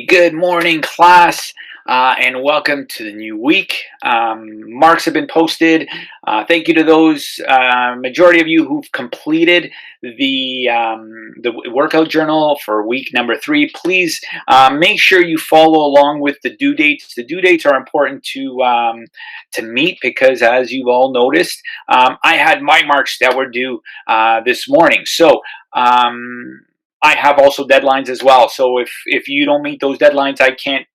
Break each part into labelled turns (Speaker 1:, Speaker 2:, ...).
Speaker 1: Good morning, class, and welcome to the new week. Marks have been posted. Thank you to those majority of you who've completed the workout journal for week number 3. Please make sure you follow along with the due dates. The due dates are important to meet because, as you've all noticed, I had my marks that were due this morning. So. I have also deadlines as well. So if you don't meet those deadlines, I can't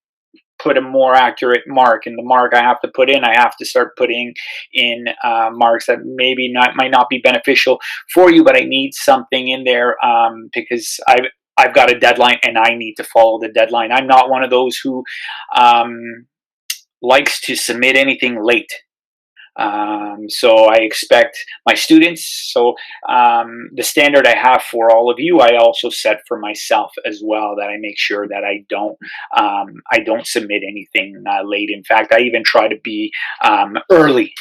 Speaker 1: put a more accurate mark. And the mark I have to put in, I have to start putting in marks that might not be beneficial for you, but I need something in there because I've got a deadline and I need to follow the deadline. I'm not one of those who likes to submit anything late. So I expect my students. So the standard I have for all of you, I also set for myself as well. That I make sure that I don't submit anything late. In fact, I even try to be early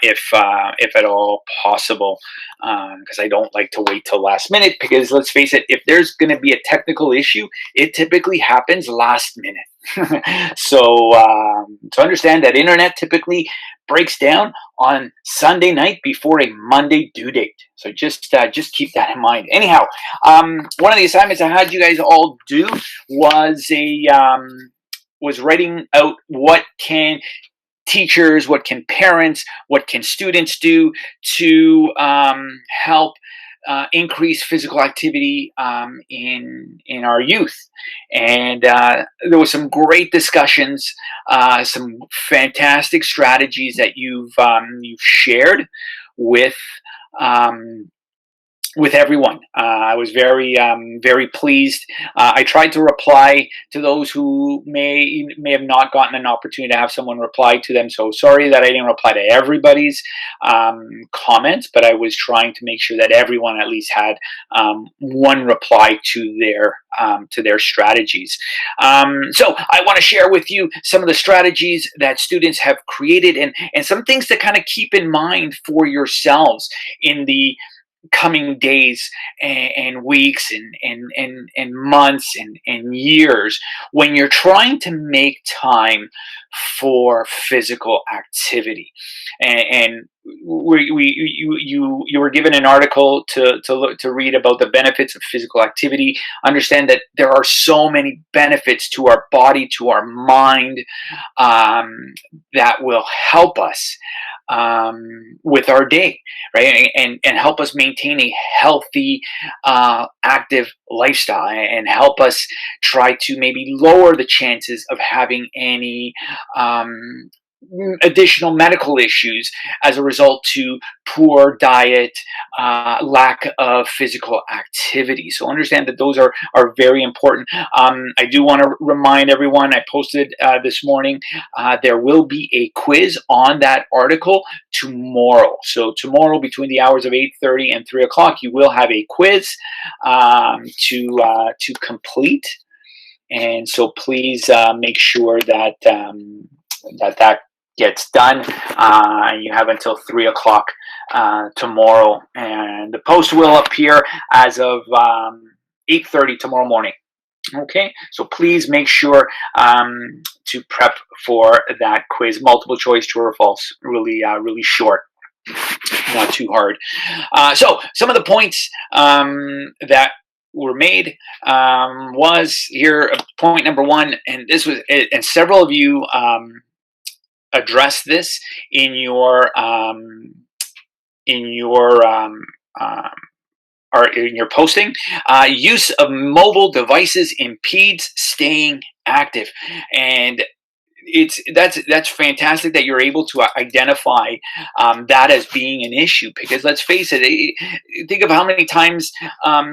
Speaker 1: if at all possible, because I don't like to wait till last minute. Because let's face it, if there's going to be a technical issue, it typically happens last minute. So understand that internet typically breaks down on Sunday night before a Monday due date. So just keep that in mind. Anyhow, one of the assignments I had you guys all do was writing out what can teachers, what can parents, what can students do to help increase physical activity in our youth. And there was some great discussions, some fantastic strategies that you've shared with everyone. I was very pleased. I tried to reply to those who may have not gotten an opportunity to have someone reply to them. So sorry that I didn't reply to everybody's comments, but I was trying to make sure that everyone at least had one reply to their strategies. So I want to share with you some of the strategies that students have created and some things to kind of keep in mind for yourselves in the coming days and weeks and months and years when you're trying to make time for physical activity. And you were given an article to read about the benefits of physical activity. Understand that there are so many benefits to our body, to our mind, that will help us with our day, right? And help us maintain a healthy, active lifestyle and help us try to maybe lower the chances of having any additional medical issues as a result to poor diet, lack of physical activity. So understand that those are very important. I do want to remind everyone, I posted this morning, there will be a quiz on that article tomorrow. So tomorrow between the hours of 8:30 and 3 o'clock, you will have a quiz to complete. And so please make sure that that gets done. You have until 3 o'clock tomorrow, and the post will appear as of 8:30 tomorrow morning. Okay, so please make sure to prep for that quiz. Multiple choice, true or false. Really short, not too hard. So some of the points that were made was here. Point number 1, and this was, and several of you address this in your or in your posting. Use of devices impedes staying active, and that's fantastic that you're able to identify that as being an issue, because let's face it, think of how many times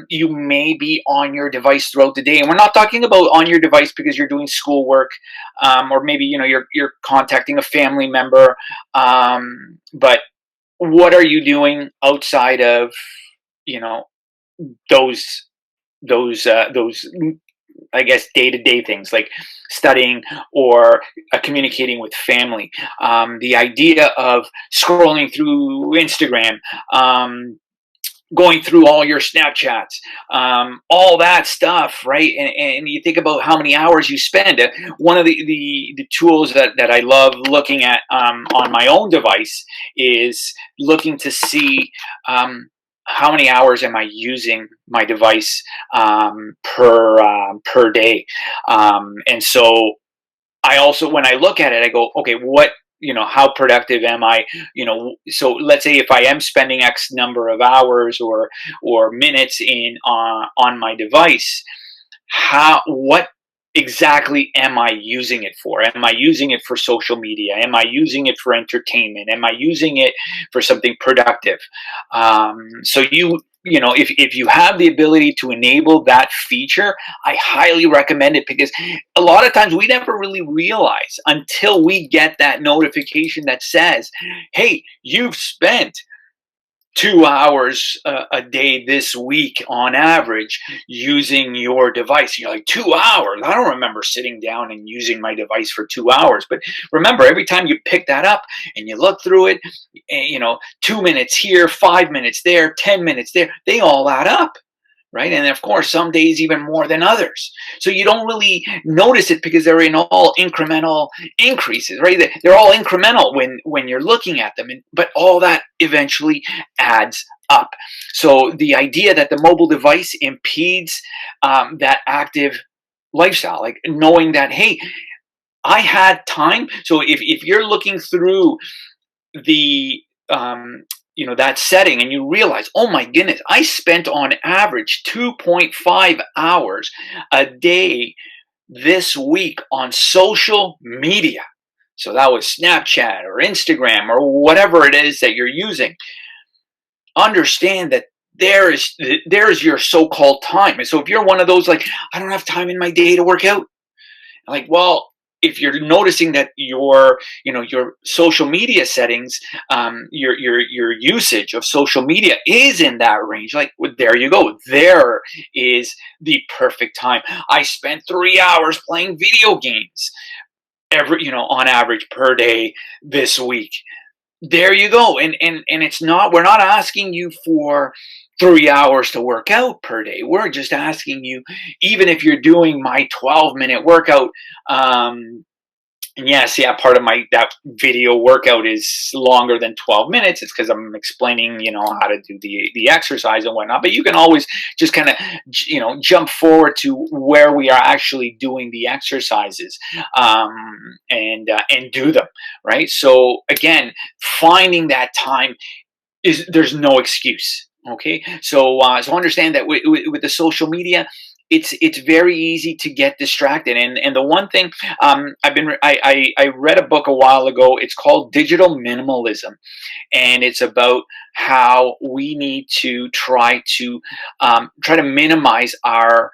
Speaker 1: you may be on your device throughout the day. And we're not talking about on your device because you're doing schoolwork, or maybe you're contacting a family member, but what are you doing outside of those I guess day-to-day things like studying or communicating with family? The idea of scrolling through Instagram, going through all your Snapchats, all that stuff, right? And you think about how many hours you spend. One of the tools that I love looking at on my own device is looking to see how many hours am I using my device per day. And so I also, when I look at it, I go, okay, what, how productive am I? So let's say if I am spending X number of hours or minutes on my device, what exactly am I using it for? Am I using it for social media? Am I using it for entertainment? Am I using it for something productive? So if you have the ability to enable that feature, I highly recommend it, because a lot of times we never really realize until we get that notification that says, hey, you've spent 2 hours a day this week on average using your device. You're like, 2 hours? I don't remember sitting down and using my device for 2 hours. But remember, every time you pick that up and you look through it, 2 minutes here, 5 minutes there, 10 minutes there, they all add up. Right. And of course, some days even more than others. So you don't really notice it because they're in all incremental increases, right? They're all incremental when you're looking at them. But all that eventually adds up. So the idea that the mobile device impedes that active lifestyle, like knowing that, hey, I had time. So if you're looking through the that setting and you realize, oh my goodness, I spent on average 2.5 hours a day this week on social media. So that was Snapchat or Instagram or whatever it is that you're using. Understand that there's your so-called time. And so if you're one of those, like, I don't have time in my day to work out, like, well, if you're noticing that your social media settings, your usage of social media is in that range, like, well, there you go. There is the perfect time. I spent 3 hours playing video games on average per day this week. There you go. And it's not, we're not asking you for 3 hours to work out per day. We're just asking you, even if you're doing my 12-minute workout, and yes, yeah, part of that video workout is longer than 12 minutes. It's because I'm explaining, how to do the exercise and whatnot. But you can always just kind of, jump forward to where we are actually doing the exercises, and do them, right. So again, finding that time there's no excuse. Okay, so understand that with the social media, it's very easy to get distracted. And the one thing, I read a book a while ago. It's called Digital Minimalism, and it's about how we need to try to minimize our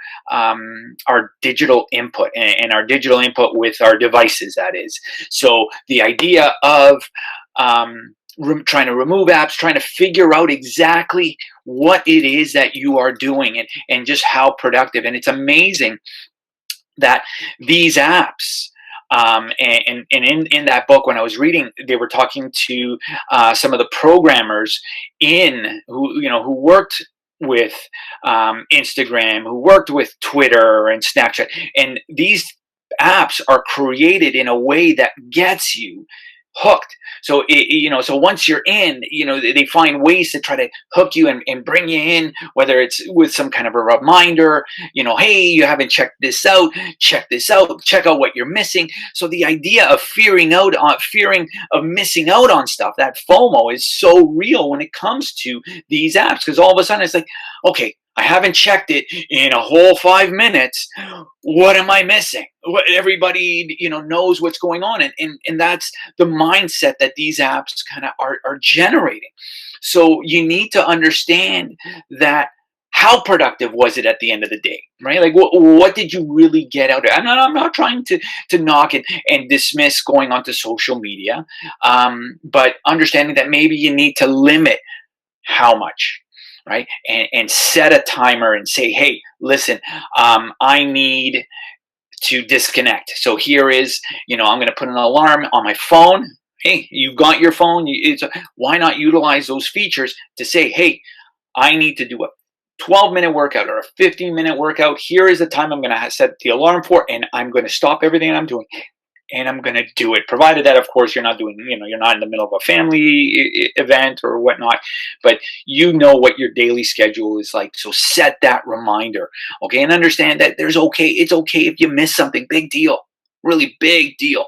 Speaker 1: digital input, and our digital input with our devices. That is, so the idea of trying to remove apps, trying to figure out exactly what it is that you are doing, and just how productive. And it's amazing that these apps, and in that book, when I was reading, they were talking to some of the programmers who worked with Instagram, who worked with Twitter and Snapchat, and these apps are created in a way that gets you hooked. So so once you're in, they find ways to try to hook you and bring you in, whether it's with some kind of a reminder, hey, you haven't checked this out, check this out, check out what you're missing. So the idea of fearing of missing out on stuff, that FOMO, is so real when it comes to these apps, because all of a sudden it's like, okay, I haven't checked it in a whole 5 minutes. What am I missing? Everybody, knows what's going on, and that's the mindset that these apps kind of are generating. So you need to understand that. How productive was it at the end of the day, right? Like, what did you really get out of it? I'm not trying to knock it and dismiss going onto social media, but understanding that maybe you need to limit how much, right? And set a timer and say, hey, listen, I need to disconnect. So here is, I'm going to put an alarm on my phone. Hey, you've got your phone. Why not utilize those features to say, hey, I need to do a 12-minute workout or a 15-minute workout. Here is the time I'm going to set the alarm for, and I'm going to stop everything I'm doing and I'm going to do it. Provided that, of course, you're not doing, you're not in the middle of a family event or whatnot, but you know what your daily schedule is like. So set that reminder, okay? And understand that it's okay if you miss something. Big deal, really big deal.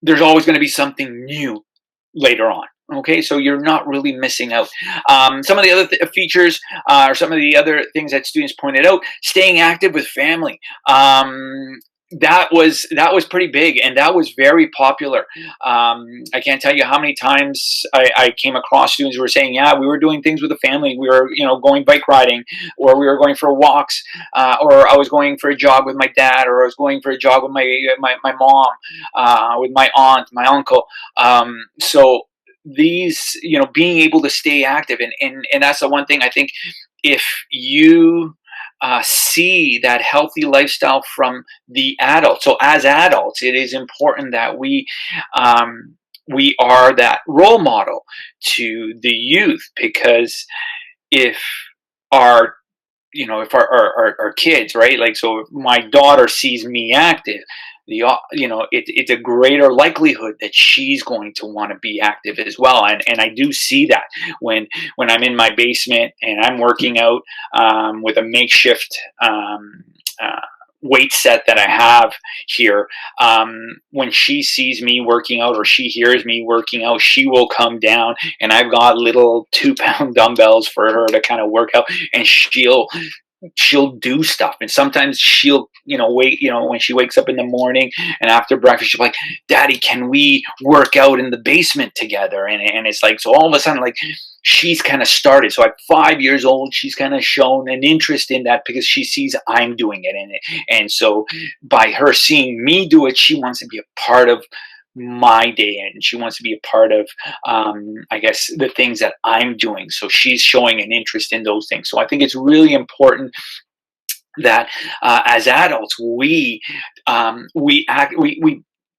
Speaker 1: There's always going to be something new later on. Okay, so you're not really missing out. Some of the other features, or some of the other things that students pointed out: staying active with family. That was pretty big, and that was very popular. I can't tell you how many times I came across students who were saying, "Yeah, we were doing things with the family. We were, going bike riding, or we were going for walks, or I was going for a jog with my dad, or I was going for a jog with my mom, with my aunt, my uncle." So these, being able to stay active, and that's the one thing I think, if you see that healthy lifestyle from the adults. So as adults, it is important that we are that role model to the youth, because if our if our kids, right, like, so if my daughter sees me active, it's a greater likelihood that she's going to want to be active as well. And I do see that when I'm in my basement and I'm working out, with a makeshift uh, weight set that I have here. When she sees me working out, or she hears me working out, she will come down, and I've got little 2-pound dumbbells for her to kind of work out, and she'll do stuff. And sometimes she'll, wait, when she wakes up in the morning and after breakfast, she'll be like, "Daddy, can we work out in the basement together?" And it's like, so all of a sudden, like, she's kind of started. So at 5 years old, she's kind of shown an interest in that because she sees I'm doing it in it. And so by her seeing me do it, she wants to be a part of my day, and she wants to be a part of, I guess, the things that I'm doing. So she's showing an interest in those things. So I think it's really important that, as adults, we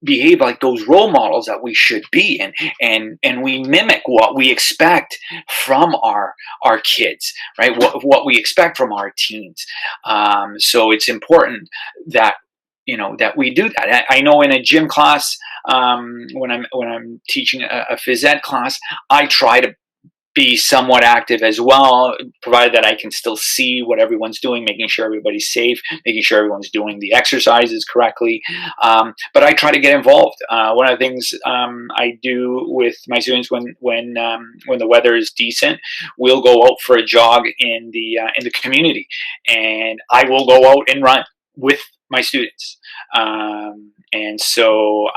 Speaker 1: behave like those role models that we should be, and we mimic what we expect from our kids, right? What we expect from our teens. So it's important that, that we do that. I know in a gym class, when I'm teaching a phys ed class, I try to be somewhat active as well, provided that I can still see what everyone's doing, making sure everybody's safe, making sure everyone's doing the exercises correctly. But I try to get involved. One of the things, I do with my students, when the weather is decent, we'll go out for a jog in the community, and I will go out and run with my students. And so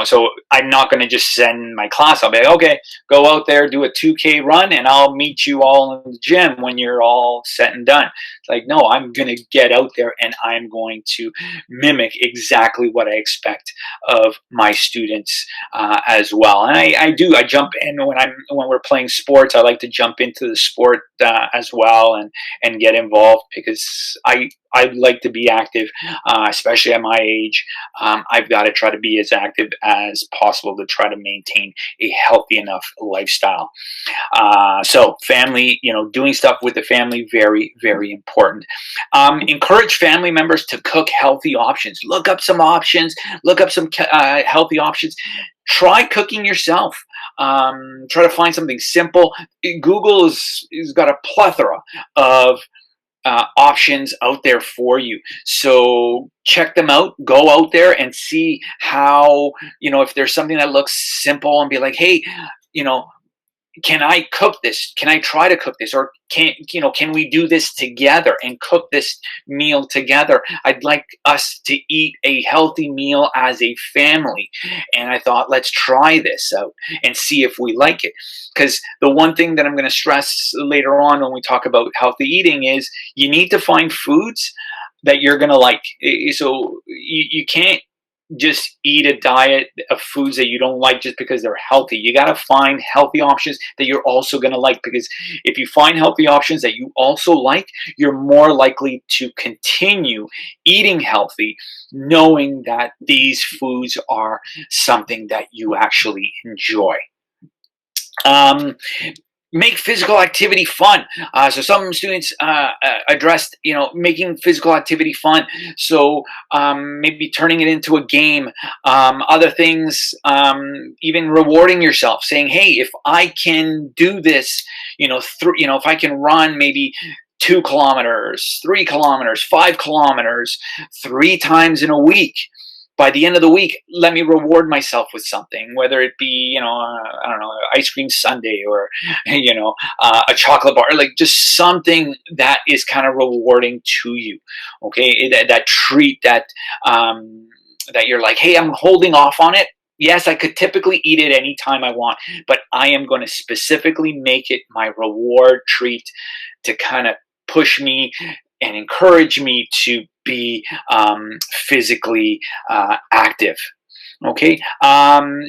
Speaker 1: so I'm not going to just send my class. I'll be like, "Okay, go out there, do a 2K run, and I'll meet you all in the gym when you're all set and done." It's like, no, I'm going to get out there, and I'm going to mimic exactly what I expect of my students, as well. And I jump in when we're playing sports. I like to jump into the sport, as well, and get involved, because I like to be active, especially at my age. I've got to try to be as active as possible to try to maintain a healthy enough lifestyle. So family, doing stuff with the family, very, very important. Encourage family members to cook healthy options. Look up some options. Look up some healthy options. Try cooking yourself. Try to find something simple. Google has got a plethora of options out there for you. So check them out. Go out there and see how, if there's something that looks simple, and be like, "Hey, you know, can I cook this? Can I try to cook this? Or can we do this together and cook this meal together? I'd like us to eat a healthy meal as a family." And I thought, let's try this out and see if we like it. Because the one thing that I'm going to stress later on when we talk about healthy eating is, you need to find foods that you're going to like. So you can't just eat a diet of foods that you don't like just because they're healthy. You got to find healthy options that you're also going to like, because if you find healthy options that you also like, you're more likely to continue eating healthy, knowing that these foods are something that you actually enjoy. Um, make physical activity fun. So some students addressed, making physical activity fun. So maybe turning it into a game. Other things, even rewarding yourself, saying, "Hey, if I can do this, if I can run maybe." 2 kilometers, 3 kilometers, 5 kilometers, 3 times in a week, by the end of the week, let me reward myself with something, whether it be, I don't know, ice cream sundae, or, a chocolate bar, like just something that is kind of rewarding to you. Okay. That treat that you're like, hey, I'm holding off on it. Yes, I could typically eat it anytime I want, but I am going to specifically make it my reward treat to kind of push me and encourage me to be physically active. Okay.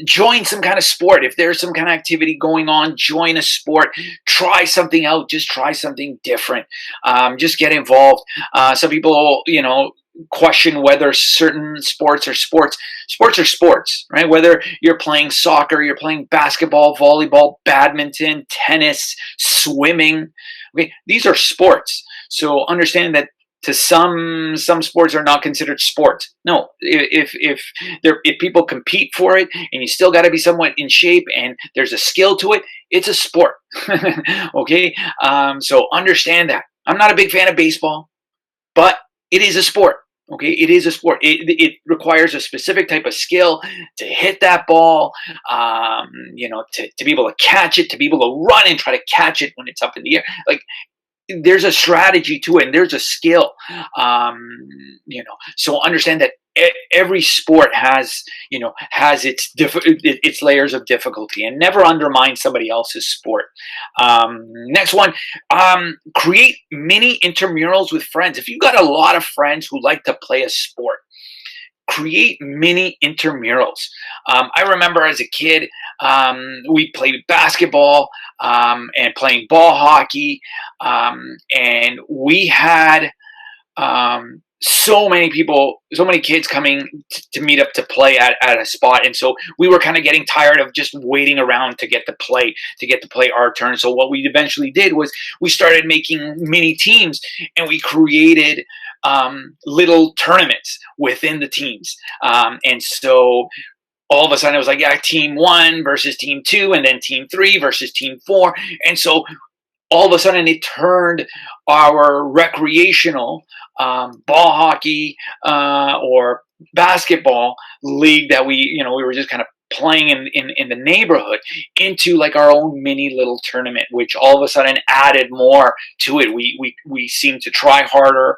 Speaker 1: Join some kind of sport. If there's some kind of activity going on, join a sport. Try something out. Just try something different. Just get involved. Some people, question whether certain sports are sports. Sports are sports, right? Whether you're playing soccer, you're playing basketball, volleyball, badminton, tennis, swimming. Okay, these are sports. So understand that to some sports are not considered sports. No, if people compete for it and you still got to be somewhat in shape and there's a skill to it, it's a sport. Okay, so understand that. I'm not a big fan of baseball, but it is a sport. Okay, it is a sport. It requires a specific type of skill to hit that ball, to be able to catch it, to be able to run and try to catch it when it's up in the air. Like, there's a strategy to it and there's a skill. So understand that every sport has its layers of difficulty, and never undermine somebody else's sport. Next one, create mini intramurals with friends. If you've got a lot of friends who like to play a sport, create mini intramurals. I remember as a kid, we played basketball, and playing ball hockey, and we had so many people, so many kids coming to meet up to play at a spot, and so we were kind of getting tired of just waiting around to get to play our turn. So what we eventually did was we started making mini teams, and we created little tournaments within the teams, and so all of a sudden it was like, yeah, team one versus team two, and then team three versus team four. And so all of a sudden it turned our recreational ball hockey or basketball league that we were just kind of playing in the neighborhood into like our own mini little tournament, which all of a sudden added more to it. We seemed to try harder.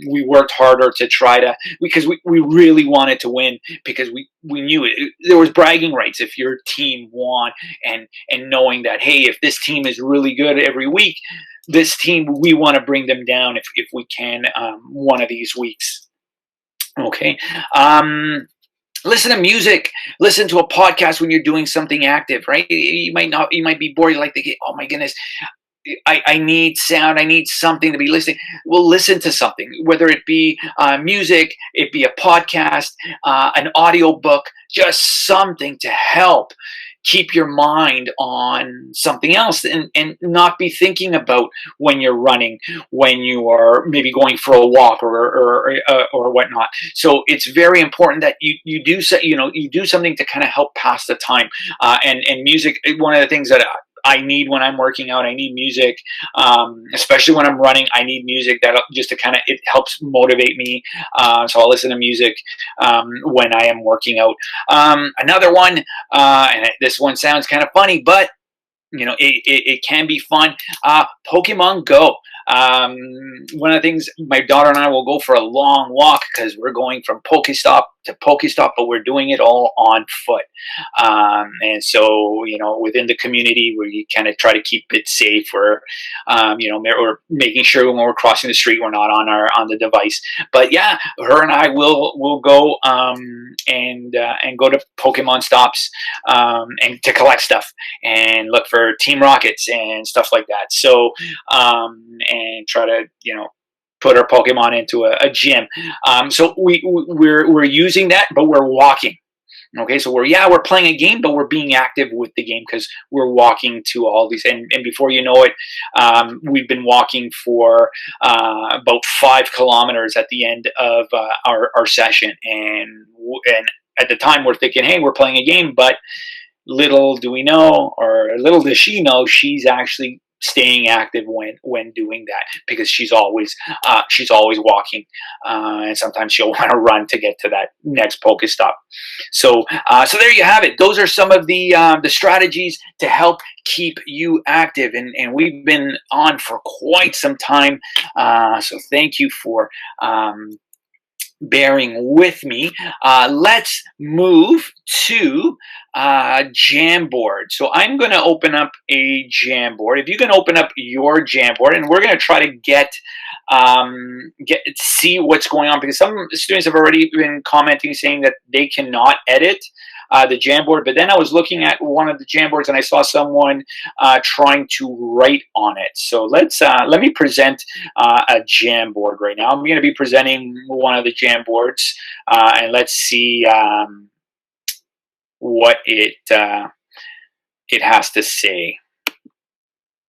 Speaker 1: We worked harder to try to, because we really wanted to win, because we knew it. There was bragging rights if your team won, and knowing that, hey, if this team is really good every week, this team, we want to bring them down if we can, one of these weeks. Okay. Listen to music, listen to a podcast when you're doing something active, right? You might be bored, like, oh my goodness, I need sound. I need something to be listening. Well, listen to something, whether it be music, it be a podcast, an audio book, just something to help keep your mind on something else, and not be thinking about when you're running, when you are maybe going for a walk, or whatnot. So it's very important that you do something to kind of help pass the time. And music, one of the things that I need when I'm working out. I need music, especially when I'm running. I need music that just to kind of, it helps motivate me. So I'll listen to music when I am working out. Another one, and this one sounds kind of funny, but it can be fun. Pokemon Go. One of the things, my daughter and I will go for a long walk because we're going from Pokestop to Pokestop, but we're doing it all on foot. And so, within the community, we kind of try to keep it safe, or, or making sure when we're crossing the street, we're not on the device. But yeah, her and I will go, and go to Pokemon stops, and to collect stuff and look for Team Rockets and stuff like that. So, and try to, put our Pokemon into a gym. So we're using that, but we're walking. Okay, so we're playing a game, but we're being active with the game because we're walking to all these, and before you know it, we've been walking for about 5 kilometers at the end of our session, and at the time we're thinking, hey, we're playing a game, but little do we know, or little does she know, she's actually staying active when doing that, because she's always walking, and sometimes she'll want to run to get to that next Pokestop. So there you have it. Those are some of the strategies to help keep you active, and we've been on for quite some time. So thank you for bearing with me. Let's move to Jamboard. So I'm going to open up a Jamboard. If you can open up your Jamboard, and we're going to try to see what's going on, because some students have already been commenting saying that they cannot edit the Jamboard. But then I was looking at one of the Jamboards and I saw someone trying to write on it. So let me present a Jamboard right now. I'm going to be presenting one of the Jamboards, and let's see what it has to say.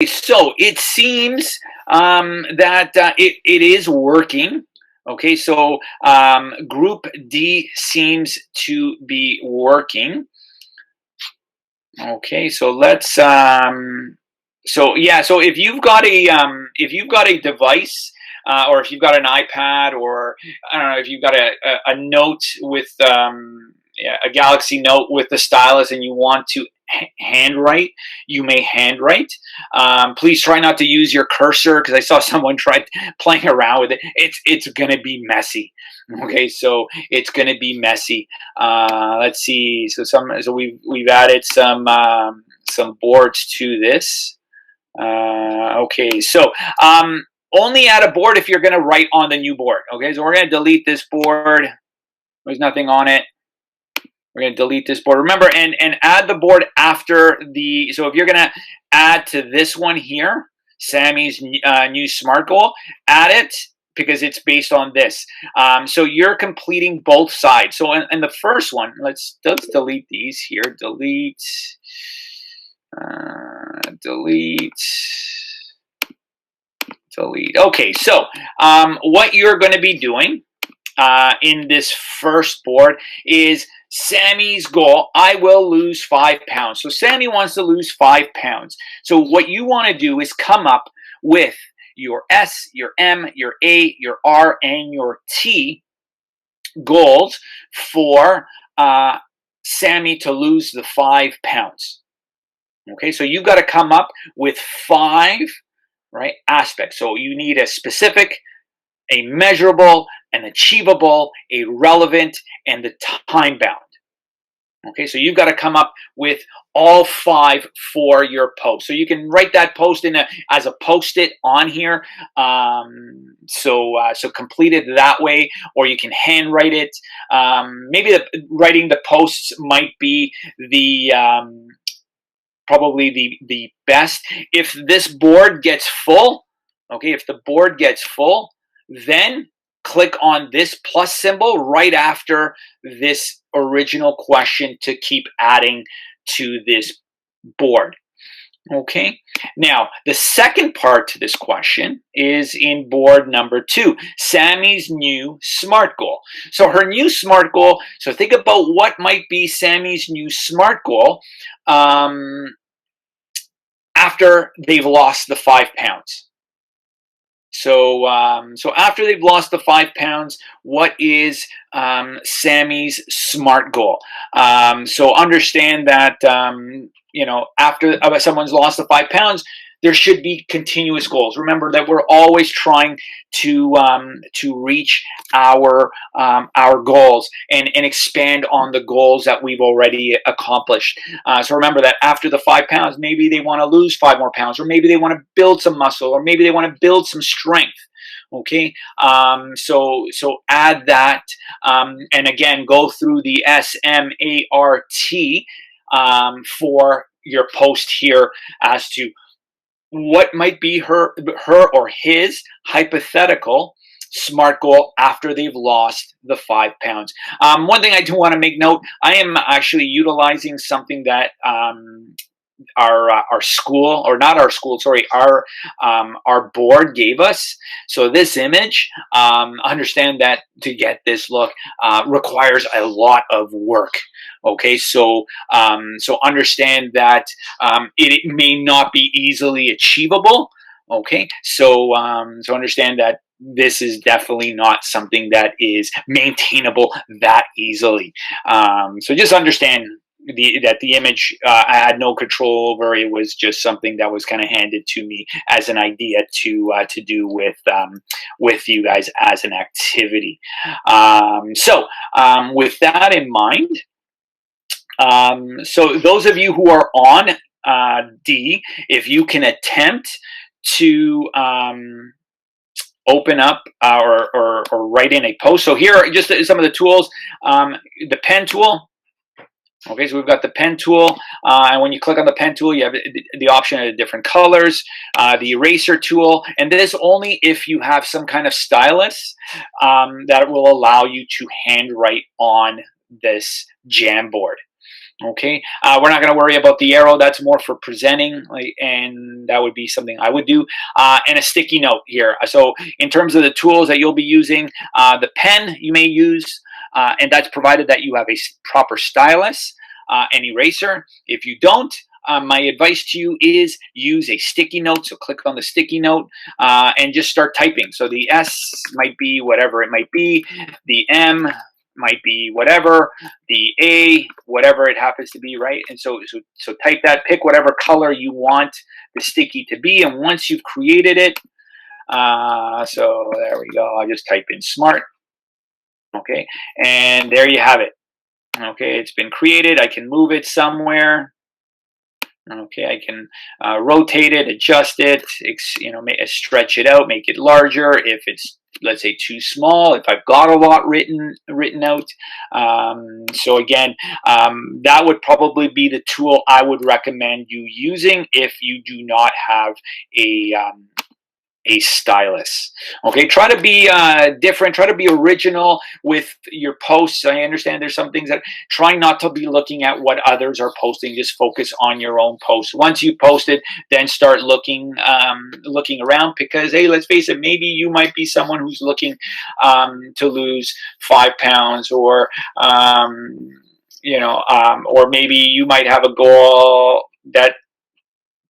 Speaker 1: So it seems that it is working. Okay, so group D seems to be working. Okay, so let's so if you've got a device, or if you've got an iPad, or I don't know, if you've got a note with a Galaxy Note with the stylus, and you want to handwrite, you may handwrite. Please try not to use your cursor, because I saw someone try playing around with it. It's going to be messy. Okay, so it's going to be messy. Let's see. So we've added some boards to this. Okay, so only add a board if you're going to write on the new board. Okay, so we're going to delete this board. There's nothing on it. We're going to delete this board. Remember, and add the board after the. So if you're going to add to this one here, Sammy's new SMART goal, add it, because it's based on this. So you're completing both sides. So in the first one, let's delete these here. Delete. Okay, so what you're going to be doing in this first board is Sammy's goal. I will lose 5 pounds. So Sammy wants to lose 5 pounds. So what you want to do is come up with your S, your M, your A, your R, and your T goals for Sammy to lose the 5 pounds. Okay, so you've got to come up with 5 aspects. So you need a specific, a measurable, an achievable, a relevant, and the time bound. Okay, so you've got to come up with all 5 for your post. So you can write that post as a post-it on here. So complete it that way, or you can handwrite it. Maybe writing the posts might be probably the best. If this board gets full, okay, if the board gets full, then click on this plus symbol right after this original question to keep adding to this board. Okay, now the second part to this question is in board number 2, Sammy's new SMART goal. So her new SMART goal, so think about what might be Sammy's new SMART goal after they've lost the 5 pounds. So after they've lost the 5 pounds, what is Sammy's SMART goal? So understand that after someone's lost the 5 pounds, there should be continuous goals. Remember that we're always trying to reach our goals and expand on the goals that we've already accomplished. So remember that after the 5 pounds, maybe they want to lose 5 more pounds, or maybe they want to build some muscle, or maybe they want to build some strength. Okay, so add that, and again, go through the SMART for your post here as to what might be her or his hypothetical SMART goal after they've lost the 5 pounds. One thing I do want to make note, I am actually utilizing something that our school, or not our school, sorry, our board gave us. So this image, understand that to get this look requires a lot of work. Okay, so understand that it may not be easily achievable. Okay, so understand that this is definitely not something that is maintainable that easily. So just understand that the image I had no control over. It was just something that was kind of handed to me as an idea to do with you guys as an activity. With that in mind, so those of you who are on D, if you can attempt to open up or write in a post. So here are just some of the tools. The pen tool. Okay, so we've got the pen tool, and when you click on the pen tool, you have the option of different colors, the eraser tool, and this only if you have some kind of stylus that will allow you to handwrite on this Jamboard. Okay, we're not going to worry about the arrow. That's more for presenting, and that would be something I would do. And a sticky note here. So in terms of the tools that you'll be using, the pen you may use, and that's provided that you have a proper stylus, an eraser. If you don't, my advice to you is use a sticky note. So click on the sticky note and just start typing. So the S might be whatever it might be. The M might be whatever, the A, whatever it happens to be, right? And so type that, pick whatever color you want the sticky to be, and once you've created it, so there we go. I'll just type in SMART, okay, and there you have it. Okay, it's been created. I can move it somewhere. Okay, I can rotate it, adjust it, stretch it out, make it larger if it's, let's say, too small, if I've got a lot written out. So again, that would probably be the tool I would recommend you using if you do not have a stylus. Okay, try to be different, try to be original with your posts. I understand there's some things that try not to be looking at what others are posting, just focus on your own post. Once you post it, then start looking around, because hey, let's face it, maybe you might be someone who's looking to lose 5 pounds, or or maybe you might have a goal that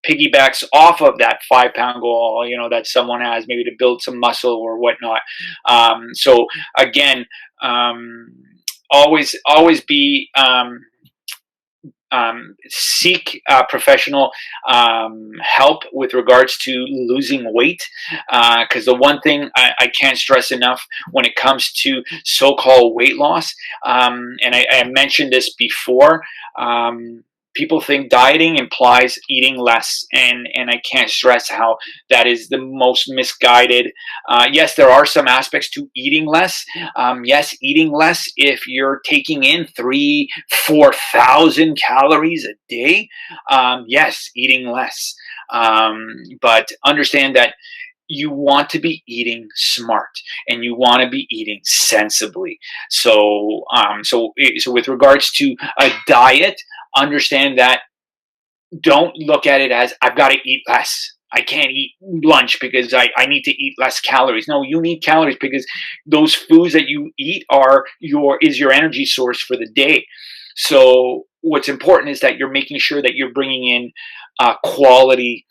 Speaker 1: piggybacks off of that 5 pound goal, that someone has, maybe to build some muscle or whatnot. So again, always be seek professional help with regards to losing weight, because the one thing I can't stress enough when it comes to so-called weight loss, and I mentioned this before, people think dieting implies eating less, and I can't stress how that is the most misguided. Yes, there are some aspects to eating less. Yes, eating less if you're taking in 3,000-4,000 calories a day. Yes, eating less, but understand that you want to be eating smart, and you want to be eating sensibly. So with regards to a diet, understand that don't look at it as I've got to eat less. I can't eat lunch because I need to eat less calories. No, you need calories because those foods that you eat is your energy source for the day. So what's important is that you're making sure that you're bringing in quality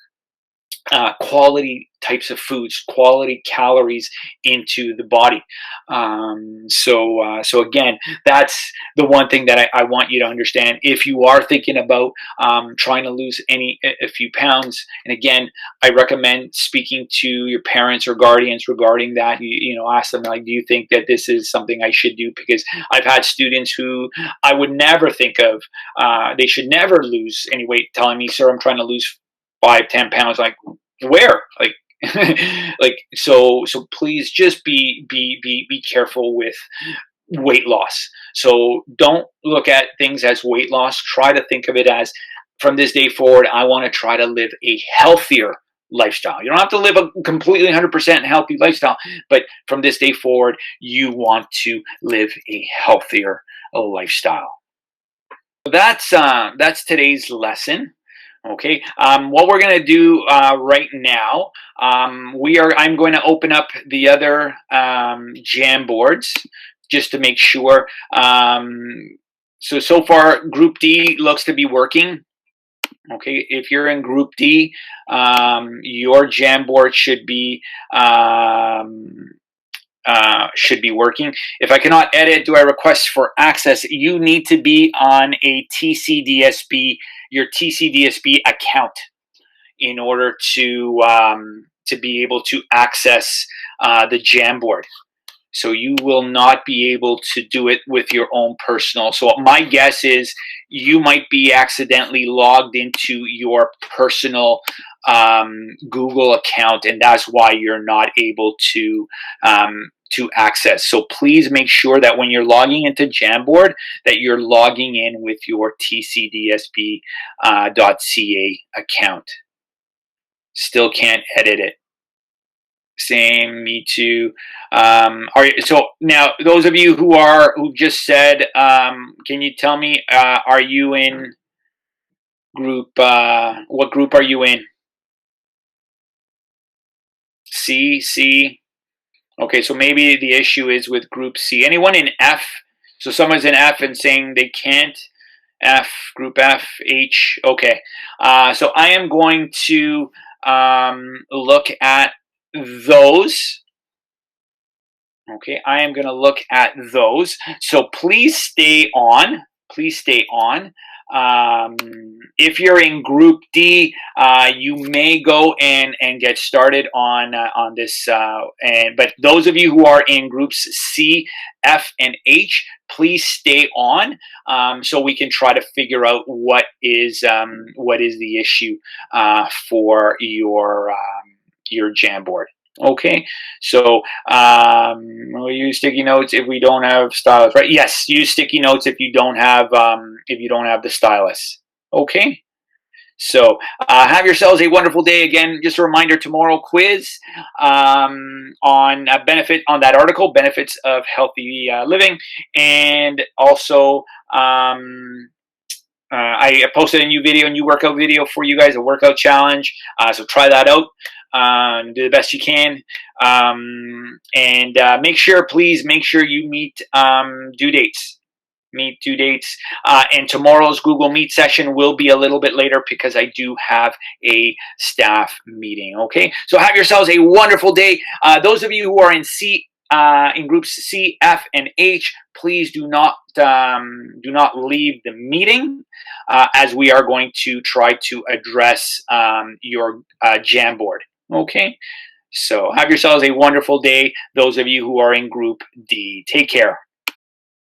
Speaker 1: types of foods, quality calories into the body. So again, that's the one thing that I want you to understand. If you are thinking about trying to lose a few pounds, and again, I recommend speaking to your parents or guardians regarding that. Ask them, like, do you think that this is something I should do? Because I've had students who I would never think of, they should never lose any weight, telling me, sir, I'm trying to lose 5-10 pounds. Like, where? Like, so please just be careful with weight loss. So don't look at things as weight loss. Try to think of it as, from this day forward, I want to try to live a healthier lifestyle. You don't have to live a completely 100% healthy lifestyle, but from this day forward, you want to live a healthier lifestyle. So that's today's lesson. Okay. What we're going to do right now, I'm going to open up the other Jamboards just to make sure. So far, Group D looks to be working. Okay, if you're in Group D, your Jamboard should be working. If I cannot edit, do I request for access? You need to be on a your TCDSB account in order to be able to access the Jamboard. So you will not be able to do it with your own personal. So my guess is you might be accidentally logged into your personal Google account, and that's why you're not able to access. So please make sure that when you're logging into Jamboard, that you're logging in with your tcdsb.ca account. Still can't edit it. Same, me too. So now, those of you who just said, can you tell me, are you in group? What group are you in? C. Okay, so maybe the issue is with Group C. Anyone in F? So someone's in F and saying they can't. F, Group F, H. Okay. So I am going to look at those. Okay, I am going to look at those. So please stay on. Please stay on. If you're in Group D, you may go and get started on this. But those of you who are in Groups C, F, and H, please stay on so we can try to figure out what is the issue for your Jamboard. Okay, so we'll use sticky notes if we don't have stylus, right? Yes, use sticky notes if you don't have the stylus. Okay, so have yourselves a wonderful day. Again, just a reminder: tomorrow quiz on that article, benefits of healthy living, and also I posted a new workout video for you guys, a workout challenge. So try that out. Do the best you can, and please make sure you meet due dates. And tomorrow's Google Meet session will be a little bit later because I do have a staff meeting. Okay, so have yourselves a wonderful day. Those of you who are in groups C, F, and H, please do not leave the meeting, as we are going to try to address your Jamboard. Okay, so have yourselves a wonderful day. Those of you who are in Group D, take care.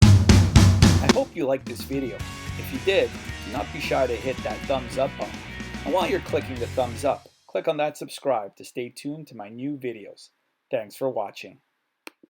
Speaker 1: I hope you liked this video. If you did, do not be shy to hit that thumbs up button. And while you're clicking the thumbs up, click on that subscribe to stay tuned to my new videos. Thanks for watching.